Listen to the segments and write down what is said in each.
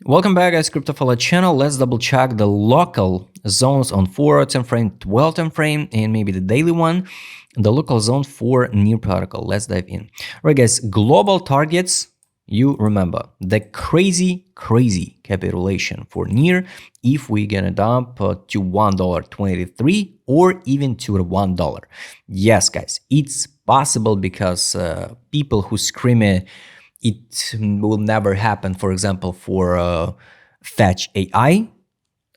Welcome back, guys, CryptoFollow channel. Let's double check the local zones on 4 time frame, 12 time frame, and maybe the daily one. The local zone for NEAR protocol. Let's dive in. All right, guys, global targets. You remember the crazy capitulation for NEAR if we're gonna dump to $1.23 or even to $1. Yes, guys, it's possible because people who scream it will never happen. For example, for Fetch AI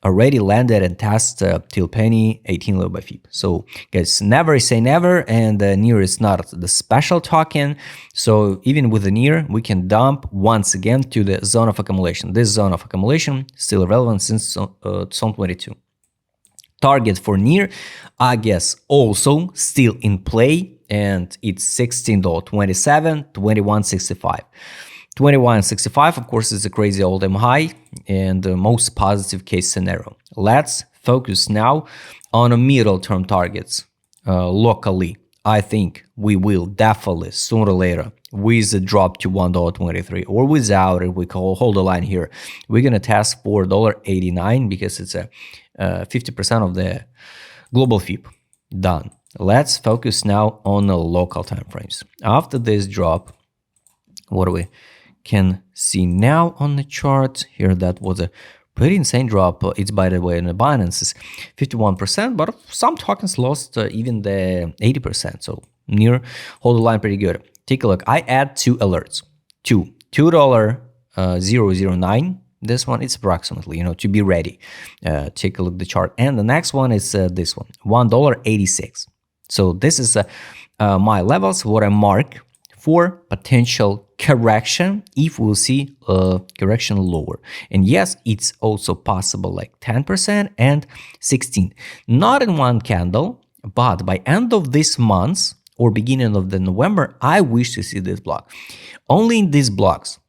already landed and tested till penny 18 low by FIB. So guys, never say never, and NEAR is not the special token. So even with the NEAR, we can dump once again to the zone of accumulation. This zone of accumulation still relevant since 2022. Target for NEAR, I guess, also still in play, and it's $16.27, $21.65. $21.65, of course, is a crazy all-time high and the most positive case scenario. Let's focus now on a middle-term targets locally. I think we will definitely sooner or later, with a drop to $1.23 or without it, we call hold the line here. We're gonna test for $1.89 because it's a 50% of the global FIB. Done. Let's focus now on the local time frames. After this drop, what do we can see now on the chart here? That was a pretty insane drop. It's, by the way, in the Binance is 51%, but some tokens lost even the 80%. So NEAR hold the line pretty good. Take a look. I add two alerts. $2.009. This one is approximately, to be ready. Take a look at the chart. And the next one is this one, $1.86. So this is my levels, what I mark for potential correction if we'll see a correction lower. And yes, it's also possible like 10% and 16. Not in one candle, but by end of this month or beginning of the November, I wish to see this block. Only in these blocks,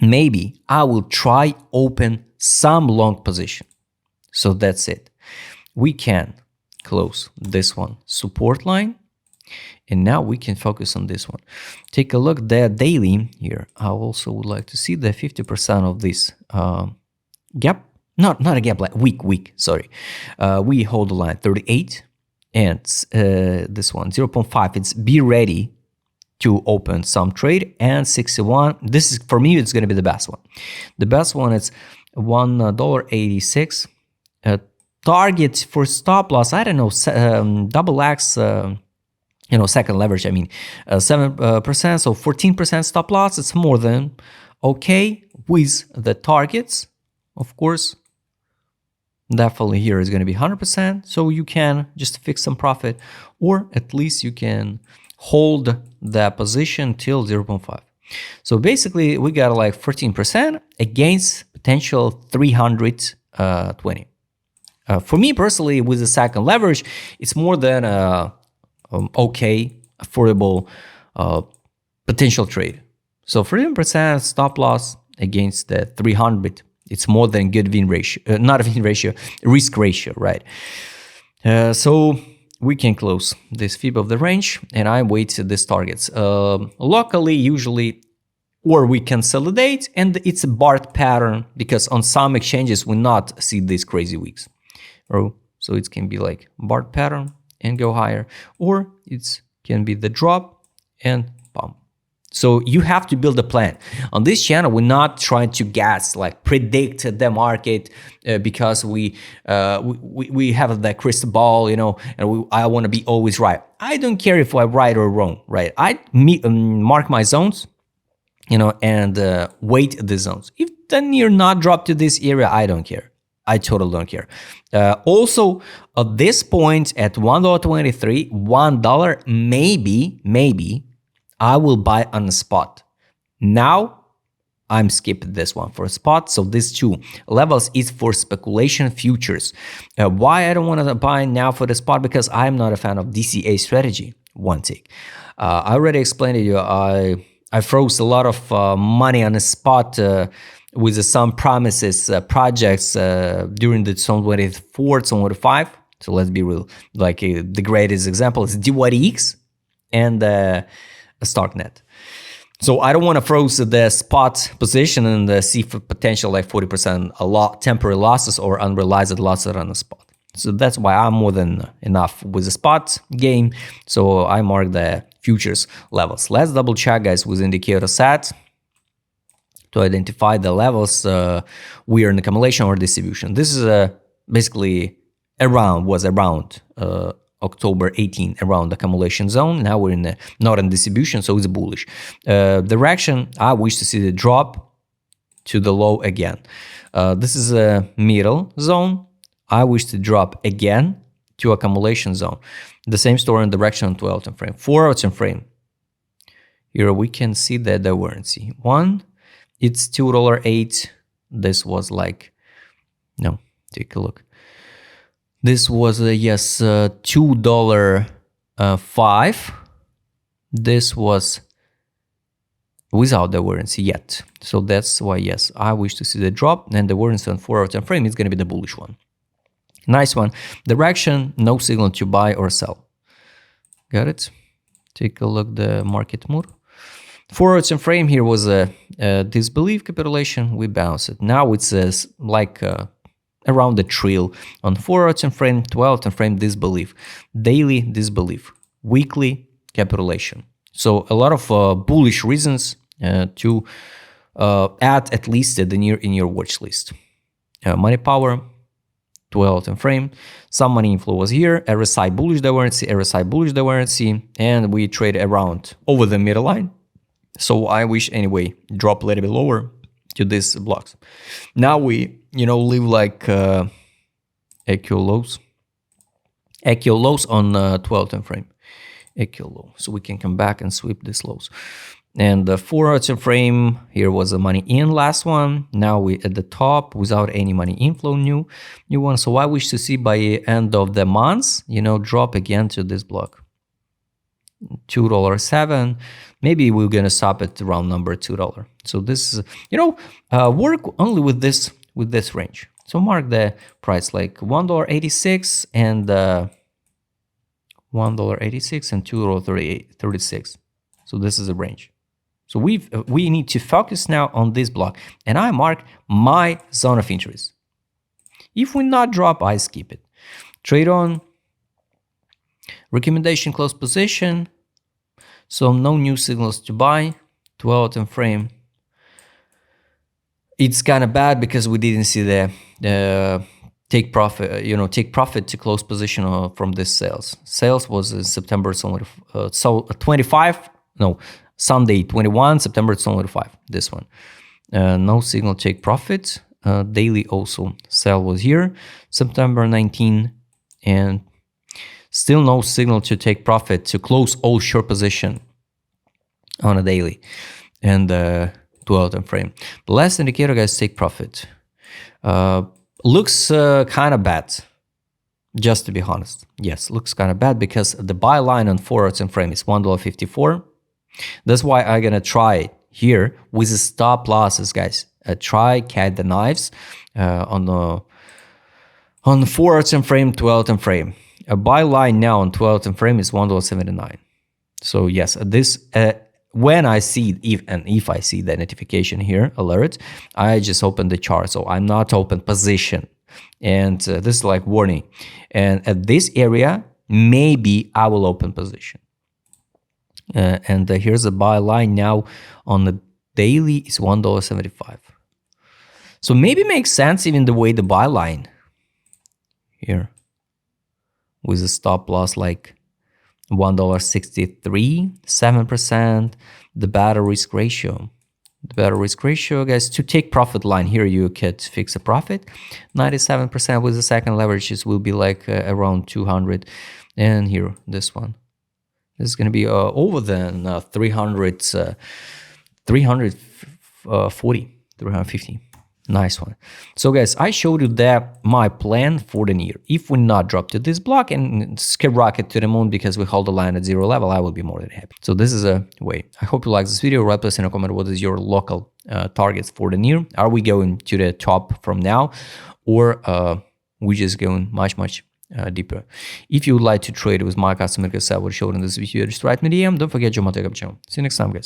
maybe I will try open some long position. So that's it. We can close this one support line. And now we can focus on this one. Take a look at the daily here. I also would like to see the 50% of this gap. Not a gap, like week, sorry. We hold the line 38 and this one 0.5. It's be ready to open some trade, and 61. This is, for me, it's going to be the best one. The best one is $1.86. Target for stop loss, I don't know, double X, second leverage, 7%, so 14% stop loss. It's more than okay with the targets. Of course, definitely here is going to be 100%. So you can just fix some profit, or at least you can hold the position till 0.5. So basically, we got like 14% against potential 320. For me personally, with the second leverage, it's more than okay, affordable potential trade. So 14% stop loss against the 300. It's more than good win ratio, not a win ratio, risk ratio, right? So we can close this FIB of the range, and I wait these targets. Locally, usually, or we consolidate, and it's a BART pattern because on some exchanges we not see these crazy weeks. So it can be like BART pattern and go higher, or it can be the drop and pump. So you have to build a plan. On this channel, we're not trying to guess, like predict the market because we have the crystal ball, and I want to be always right. I don't care if I'm right or wrong, right? I mark my zones, and wait the zones. If then you're not dropped to this area, I don't care. I totally don't care. Also, at this point at $1.23, $1, maybe I will buy on the spot. Now I'm skipping this one for a spot. So these two levels is for speculation futures. Why I don't want to buy now for the spot? Because I'm not a fan of DCA strategy. One tick. I already explained to you. I froze a lot of money on the spot. With some promises, projects during the 2024, 2025. So let's be real. Like the greatest example is DYDX and StarkNet. So I don't want to froze the spot position and see for potential like 40% a lot temporary losses or unrealized losses on the spot. So that's why I'm more than enough with the spot game. So I mark the futures levels. Let's double check, guys, with indicator set to identify the levels we are in accumulation or distribution. This is basically around October 18 around the accumulation zone. Now we're in the not in distribution, so it's bullish direction. I wish to see the drop to the low again. This is a middle zone. I wish to drop again to accumulation zone. The same story in direction on 12 time frame. 4 hour time frame. Here we can see the divergence. One, it's $2.08. This was like, no, take a look. This was yes, $2.05. This was without the variance yet. So that's why, yes, I wish to see the drop, and the variance on 4 hour time frame is going to be the bullish one. Nice one. Direction, no signal to buy or sell. Got it? Take a look the market mood. 4 hour time frame here was a disbelief capitulation. We bounce it. Now it says like around the trail on 4 hour time frame, 12 time frame disbelief, daily disbelief, weekly capitulation. So a lot of bullish reasons to add at least in your watch list. Money power, 12 time frame, some money inflow was here, RSI bullish divergence, RSI bullish divergence, and we trade around over the middle line. So I wish anyway drop a little bit lower to these blocks. Now we live like echo lows on 12 time frame, echo low. So we can come back and sweep these lows. And the 4 hour time frame here was a money in last one. Now we at the top without any money inflow, new one. So I wish to see by end of the month, drop again to this block. $2.07. Maybe we're gonna stop at around number $2. So this is work only with this range. So mark the price like $1.86 and $1.86 and $2.36. So this is a range. So we need to focus now on this block, and I mark my zone of interest. If we not drop, I skip it. Trade on. Recommendation close position. So no new signals to buy. 12 time frame. It's kind of bad because we didn't see the take profit to close position from this sales. Sales was in September, Sunday 21, September 25. This one. No signal take profit. Daily also sell was here, September 19, and still no signal to take profit to close all short position on a daily and 12 time frame. The last indicator, guys, take profit. Looks kind of bad, just to be honest. Yes, looks kind of bad because the buy line on 4 hour time frame is $1.54. That's why I'm gonna try here with the stop losses, guys. Try cat the knives on the 4 hour time frame, 12 time frame. A buy line now on 12 time frame is $1.79. So yes, this when I see if I see the notification here alert, I just open the chart. So I'm not open position, and this is like warning. And at this area, maybe I will open position. And here's a buy line now on the daily is $1.75. So maybe makes sense even the way the buy line here with a stop loss like $1.63, 7%, the better risk ratio. The better risk ratio, guys, to take profit line here, you could fix a profit. 97% with the second leverages will be like around 200. And here, this one. This is going to be over than 340, 350. Nice one. So guys, I showed you that my plan for the year. If we not drop to this block and skyrocket to the moon because we hold the line at 0 level, I will be more than happy. So this is a way. I hope you like this video. Write us in a comment what is your local targets for the year. Are we going to the top from now, or we just going much deeper? If you would like to trade with my customer, because I will show in this video, just write me DM. Don't forget your channel. See you next time, guys.